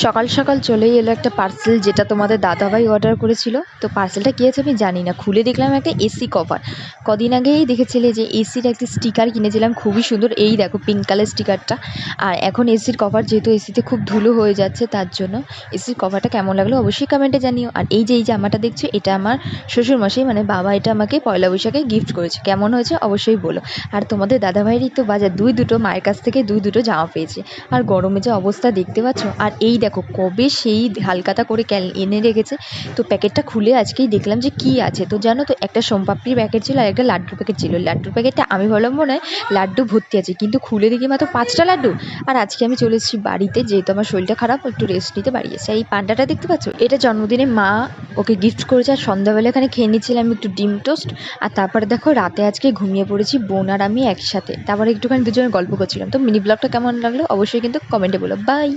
সকাল সকাল চলেই এলো একটা পার্সেল, যেটা তোমাদের দাদাভাই অর্ডার করেছিল। তো পার্সেলটা কী আছে আমি জানি না, খুলে দেখলাম একটা এসি কভার। কদিন আগেই দেখেছিলে যে এসির একটা স্টিকার কিনেছিলাম, খুবই সুন্দর, এই দেখো পিঙ্ক কালার স্টিকারটা। আর এখন এসির কভার, যেহেতু এসিতে খুব ধুলো হয়ে যাচ্ছে, তার জন্য এসির কভারটা কেমন লাগলো অবশ্যই কমেন্টে জানিও। আর এই যে জামাটা দেখছো, এটা আমার শ্বশুরমশাই মানে বাবা এটা আমাকে পয়লা বৈশাখে গিফট করেছে, কেমন হয়েছে অবশ্যই বলো। আর তোমাদের দাদাভাইয়েরই তো বাজার, দুটো মায়ের কাছ থেকে দুটো জামা পেয়েছে। আর গরমে যে অবস্থা দেখতে পাচ্ছ, আর এই দেখো কবে সেই হালকাতা করে এনে রেখেছে। তো প্যাকেটটা খুলে আজকেই দেখলাম যে কি আছে। তো জানো তো, একটা সোমপাপড়ির প্যাকেট ছিল আর একটা লাড্ডুর প্যাকেট ছিল। লাড্ডুর প্যাকেটটা আমি ভাবলাম মনে হয় লাড্ডু ভর্তি আছে, কিন্তু খুলে দেখি মাত্র 5টা লাড্ডু। আর আজকে আমি চলে এসেছি বাড়িতে, যেহেতু আমার শরীরটা খারাপ, একটু রেস্ট নিতে বাড়ি এসেছি। এই পান্ডাটা দেখতে পাচ্ছ, এটা জন্মদিনে মা ওকে গিফট করেছে। আর সন্ধ্যাবেলা এখানে খেয়ে নিচ্ছিলাম একটু ডিম টোস্ট। আর তারপরে দেখো রাতে আজকে ঘুমিয়ে পড়েছি বোন আর আমি একসাথে, তারপরে একটুখানি দুজনে গল্প করছিলাম। তো মিনি ব্লগটা কেমন লাগলো অবশ্যই কিন্তু কমেন্টে বলো। বাই।